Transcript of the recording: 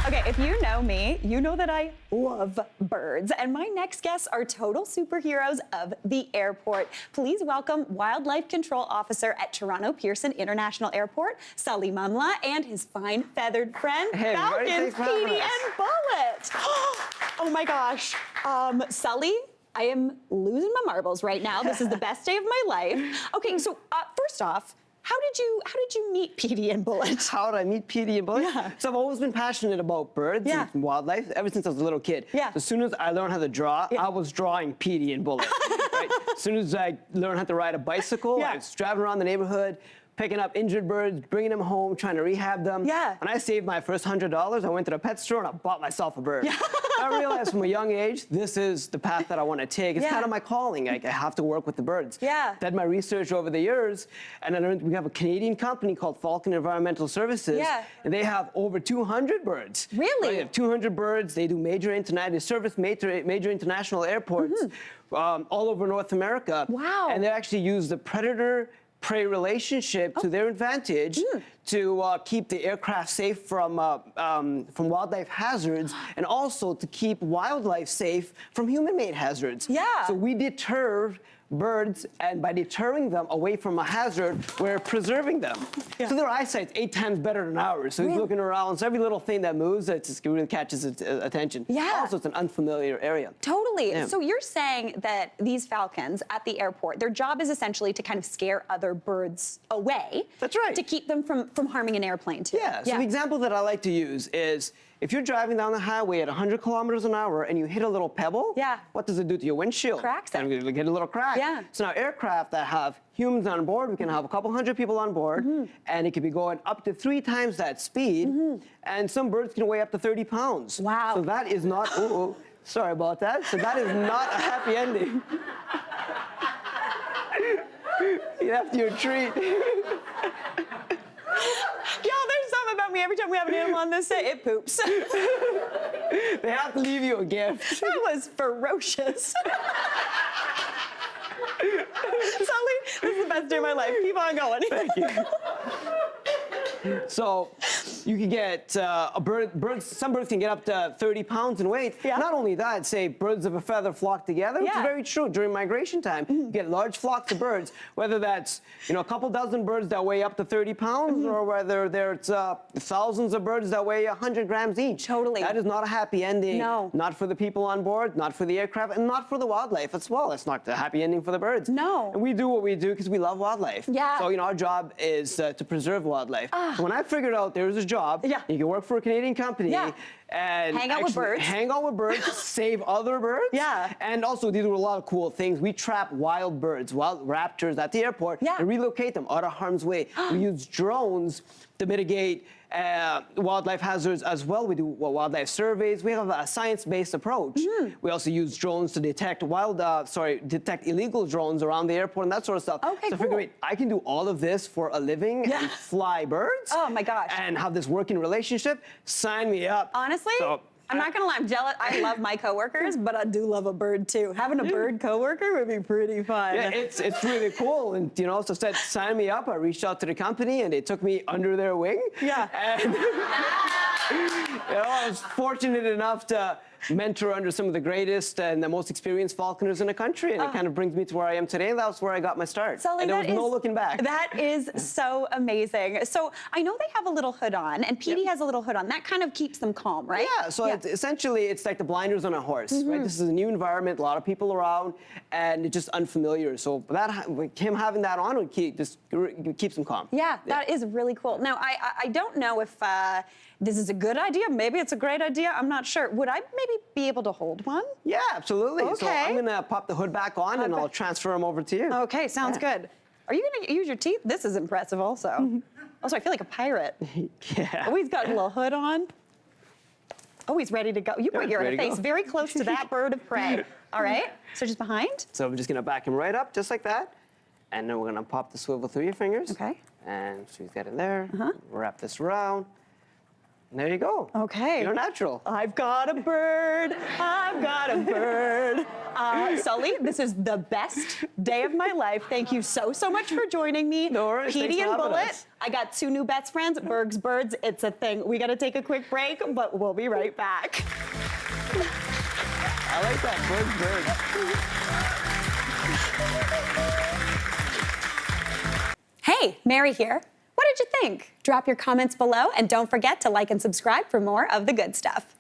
Okay, if you know me, you know that I love birds. And my next guests are total superheroes of the airport. Please welcome Wildlife Control Officer at Toronto Pearson International Airport, Sully Momla, and his fine feathered friend, falcons, Petey and Bullet. Oh my gosh. Sully, I am losing my marbles right now. This is the best day of my life. Okay, so first off, how did you meet Petey and Bullet? How did I meet Petey and Bullet? Yeah. So I've always been passionate about birds and wildlife ever since I was a little kid. Yeah. As soon as I learned how to draw, I was drawing Petey and Bullet. Right? As soon as I learned how to ride a bicycle, I was driving around the neighborhood, picking up injured birds, bringing them home, trying to rehab them. Yeah. When I saved my first $100, I went to the pet store and I bought myself a bird. Yeah. I realized from a young age, this is the path that I want to take. It's kind of my calling. I have to work with the birds. Yeah. Did my research over the years, and I learned we have a Canadian company called Falcon Environmental Services. Yeah. And they have over 200 birds. Really? They have 200 birds. They do they service major international airports all over North America. Wow. And they actually use the predator-prey relationship to their advantage to keep the aircraft safe from wildlife hazards, and also to keep wildlife safe from human-made hazards. Yeah. So we deter birds, and by deterring them away from a hazard, we're preserving them. Yeah. So their eyesight's 8 times better than ours. So he's looking around, so every little thing that moves, it just really catches his attention. Yeah. Also, it's an unfamiliar area. Totally. Yeah. So you're saying that these falcons at the airport, their job is essentially to kind of scare other birds away. That's right. To keep them from harming an airplane too. Yeah, so the example that I like to use is, if you're driving down the highway at 100 kilometers an hour and you hit a little pebble, what does it do to your windshield? Cracks it. And you get a little crack. Yeah. So now aircraft that have humans on board, we can have a couple hundred people on board, and it could be going up to 3 times that speed, and some birds can weigh up to 30 pounds. Wow. So that is not, sorry about that. So that is not a happy ending. You'd have to your treat. Y'all, there's something about me. Every time we have an animal on this set, it poops. They have to leave you a gift. That was ferocious. Sully, this is the best day of my life. Keep on going. Thank you. So you can get some birds can get up to 30 pounds in weight. Yeah. Not only that, say birds of a feather flock together, which is very true during migration time. You get large flocks of birds, whether that's a couple dozen birds that weigh up to 30 pounds, or whether there's thousands of birds that weigh 100 grams each. Totally. That is not a happy ending. No. Not for the people on board, not for the aircraft, and not for the wildlife as well. It's not a happy ending for the birds. No. And we do what we do because we love wildlife. Yeah. So our job is to preserve wildlife. So when I figured out there was a job, you can work for a Canadian company, and hang out with birds, save other birds. Yeah. And also, they do a lot of cool things. We trap wild birds, wild raptors at the airport, and relocate them out of harm's way. We use drones to mitigate wildlife hazards as well. We do wildlife surveys. We have a science-based approach. We also use drones to detect illegal drones around the airport and that sort of stuff. Okay, so figure, I can do all of this for a living and fly birds. Oh my gosh. And have this working relationship. Sign me up. Honestly, I'm not gonna lie, I'm jealous. I love my coworkers, but I do love a bird too. Having a bird coworker would be pretty fun. Yeah, it's really cool. And so said, sign me up. I reached out to the company and they took me under their wing. Yeah. And I was fortunate enough to mentor under some of the greatest and the most experienced falconers in the country, and it kind of brings me to where I am today. And that's where I got my start. Sully, and there was no looking back. That is so amazing. So I know they have a little hood on, and Petey has a little hood on. That kind of keeps them calm, right? Yeah, so essentially it's like the blinders on a horse, right? This is a new environment, a lot of people around, and it's just unfamiliar. So him having that on would keeps him calm. Yeah, that is really cool. Now, I don't know if this is a good idea. Maybe it's a great idea. I'm not sure. Would I maybe be able to hold one? Yeah, absolutely. Okay. So I'm going to pop the hood back on, and I'll transfer him over to you. Okay, sounds good. Are you going to use your teeth? This is impressive also. Also, I feel like a pirate. Yeah. Oh, he's got a little hood on. Oh, he's ready to go. You put your face very close to that bird of prey. All right, so just behind? So I'm just going to back him right up, just like that. And then we're going to pop the swivel through your fingers. Okay. And so he's got in there. Wrap this around. And there you go. Okay. You're natural. I've got a bird. I've got a bird. Sully, this is the best day of my life. Thank you so much for joining me. No worries. Petey and Bullet. Us. I got 2 new best friends, Berg's Birds. It's a thing. We got to take a quick break, but we'll be right back. I like that, Berg's Birds. Hey, Mary here. What did you think? Drop your comments below and don't forget to like and subscribe for more of the good stuff.